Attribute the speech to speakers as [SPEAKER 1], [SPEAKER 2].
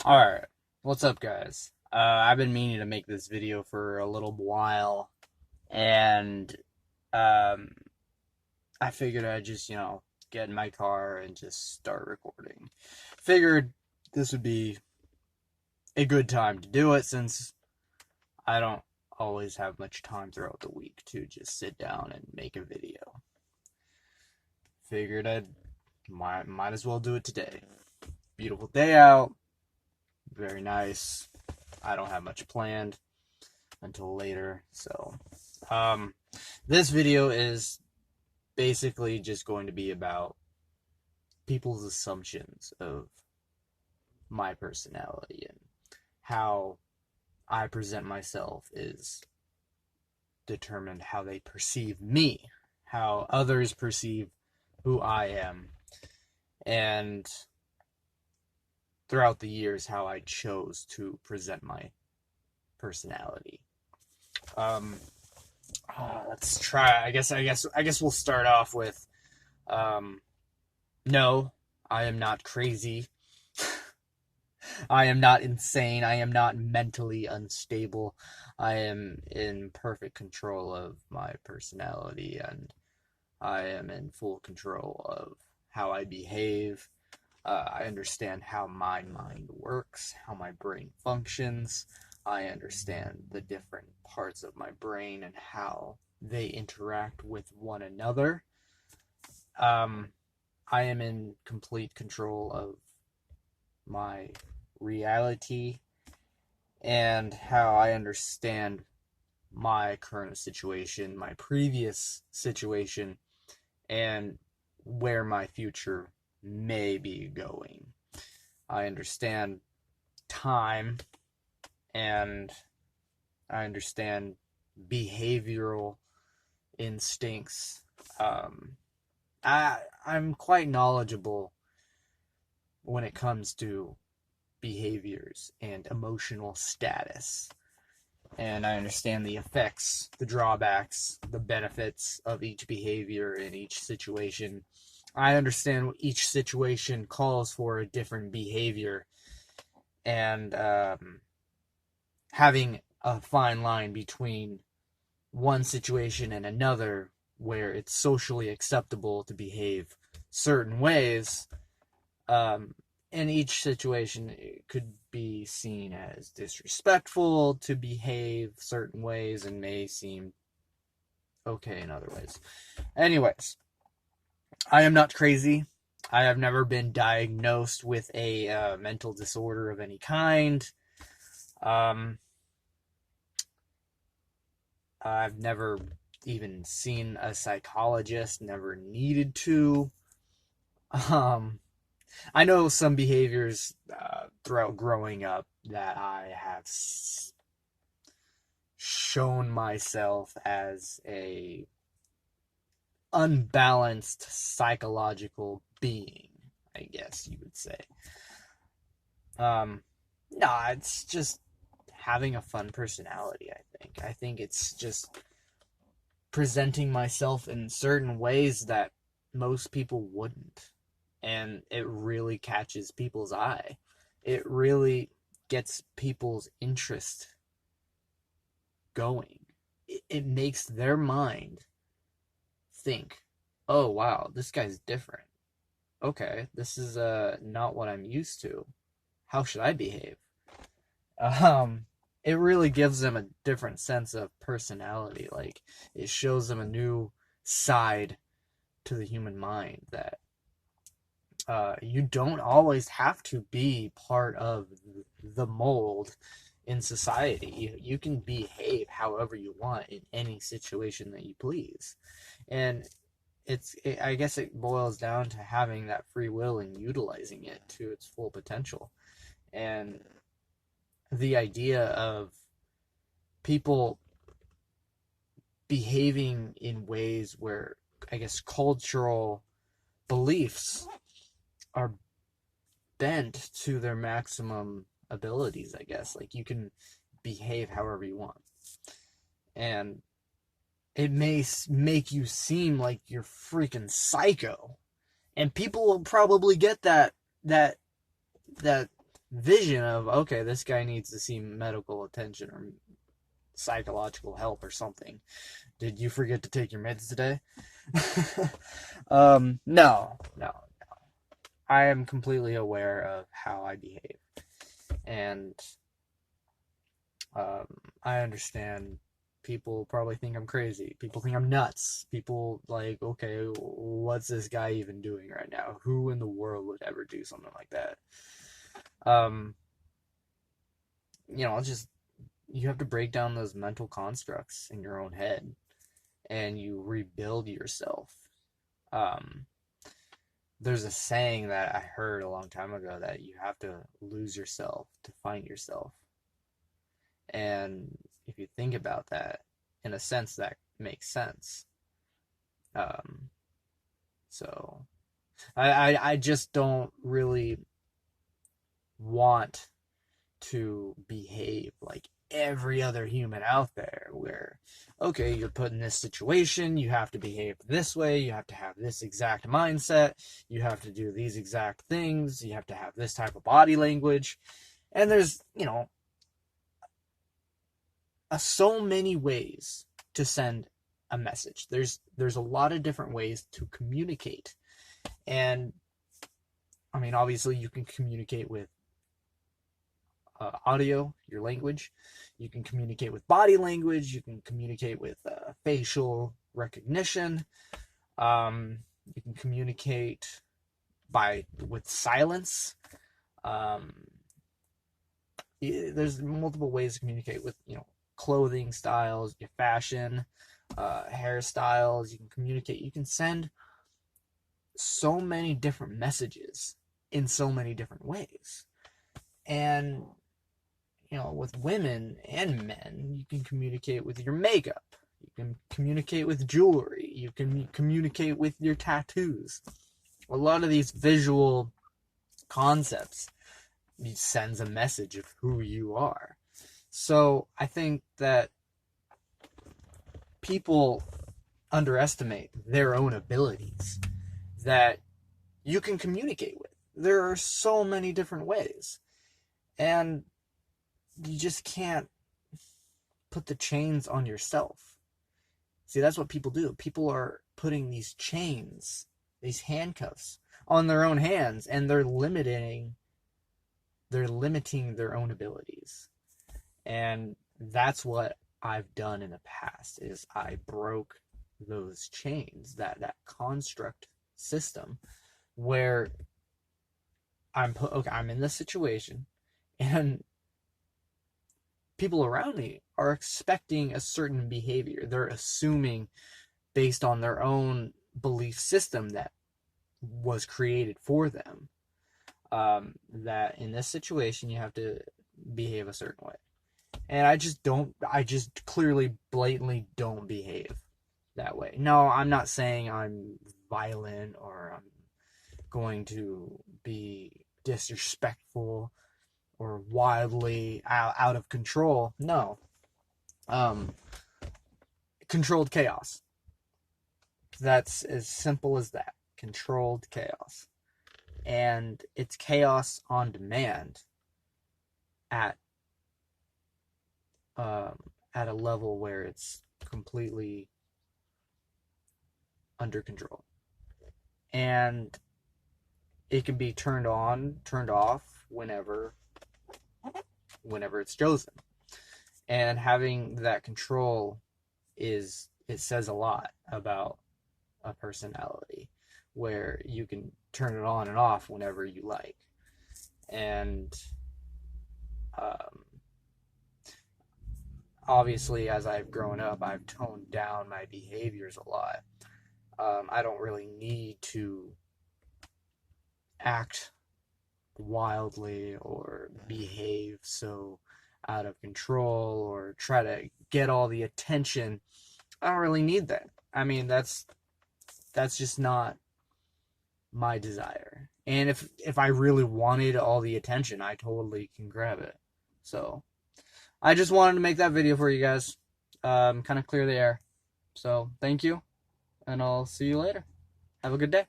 [SPEAKER 1] Alright, what's up, guys? I've been meaning to make this video for a little while, and um, I figured I'd just, get in my car and just start recording. Figured this would be a good time to do it since I don't always have much time throughout the week to just sit down and make a video. Figured I might as well do it today. Beautiful day out, very nice. I don't have much planned until later. So, um, this video is basically just going to be about people's assumptions of my personality and how I present myself is determined how they perceive me, how others perceive who I am, and throughout the years how I chose to present my personality. Um, let's try. I guess we'll start off with, um, no, I am not crazy. I am not insane. I am not mentally unstable. I am in perfect control of my personality, and I am in full control of how I behave. I understand how my mind works, how my brain functions. I understand the different parts of my brain and how they interact with one another. Um, I am in complete control of my reality and how I understand my current situation, my previous situation, and where my future may be going. I understand time, and I understand behavioral instincts. I'm quite knowledgeable when it comes to behaviors and emotional status. And I understand the effects, the drawbacks, the benefits of each behavior in each situation. I understand each situation calls for a different behavior, and having a fine line between one situation and another where it's socially acceptable to behave certain ways, in each situation it could be seen as disrespectful to behave certain ways and may seem okay in other ways. Anyways, I am not crazy. I have never been diagnosed with a mental disorder of any kind. Um, I've never even seen a psychologist, never needed to. Um, I know some behaviors throughout growing up that I have shown myself as a unbalanced psychological being, I guess you would say. Nah, it's just having a fun personality, I think. I think it's just presenting myself in certain ways that most people wouldn't. And it really catches people's eye. It really gets people's interest going. It makes their mind think, oh wow, this guy's different. Okay, this is not what I'm used to. How should I behave? Um, it really gives them a different sense of personality. Like, it shows them a new side to the human mind that you don't always have to be part of the mold in society. You can behave however you want in any situation that you please. And I guess it boils down to having that free will and utilizing it to its full potential. And the idea of people behaving in ways where, I guess, cultural beliefs are bent to their maximum abilities, I guess. Like, you can behave however you want. And it may make you seem like you're freaking psycho. And people will probably get that vision of, okay, this guy needs to see medical attention or psychological help or something. Did you forget to take your meds today? No. I am completely aware of how I behave. And I understand people probably think I'm crazy. People think I'm nuts. People like, okay, what's this guy even doing right now? Who in the world would ever do something like that? Just you have to break down those mental constructs in your own head and you rebuild yourself. There's a saying that I heard a long time ago that you have to lose yourself to find yourself. And if you think about that, in a sense, that makes sense. So I just don't really want to behave like every other human out there where, okay, you're put in this situation, you have to behave this way, you have to have this exact mindset, you have to do these exact things, you have to have this type of body language. And there's, so many ways to send a message. There's a lot of different ways to communicate. And I mean, obviously you can communicate with audio, your language. You can communicate with body language. You can communicate with facial recognition. You can communicate with silence. There's multiple ways to communicate with, clothing styles, your fashion, hairstyles. You can communicate. You can send so many different messages in so many different ways. And with women and men, you can communicate with your makeup. You can communicate with jewelry. You can communicate with your tattoos. A lot of these visual concepts sends a message of who you are. So I think that people underestimate their own abilities that you can communicate with. There are so many different ways. And you just can't put the chains on yourself. See, that's what people do. People are putting these chains, these handcuffs on their own hands, and they're limiting their own abilities. And that's what I've done in the past, is I broke those chains, that construct system where I'm in this situation and people around me are expecting a certain behavior. They're assuming based on their own belief system that was created for them, that in this situation you have to behave a certain way. And I just clearly, blatantly don't behave that way. No, I'm not saying I'm violent or I'm going to be disrespectful or wildly out of control. No. Controlled chaos. That's as simple as that. Controlled chaos. And it's chaos on demand at a level where it's completely under control. And it can be turned on, turned off whenever it's chosen. And having that control it says a lot about a personality, where you can turn it on and off whenever you like. And obviously, as I've grown up, I've toned down my behaviors a lot. I don't really need to act wildly or behave so out of control or try to get all the attention. I don't really need that. I mean, that's just not my desire. And if I really wanted all the attention, I totally can grab it. So I just wanted to make that video for you guys. Kind of clear the air. So thank you, and I'll see you later. Have a good day.